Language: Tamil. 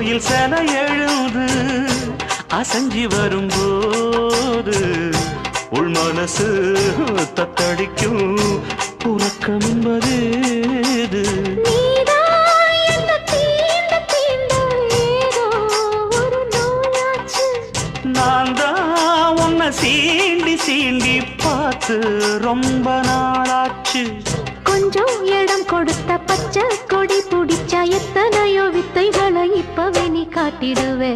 கோயில் சில எழுது அசஞ்சி வரும்போது உள் மனசு தத்தடிக்கும் உறக்கம் என்பது நான் தான் உன்னை சீண்டி சீண்டி பார்த்து ரொம்ப நாளாச்சு கொஞ்சம் இடம் கொடுத்த பச்சை கொடி பிடிச்சா எத்தனையோ வித்தைகளை இப்பவே நீ காட்டிடுவே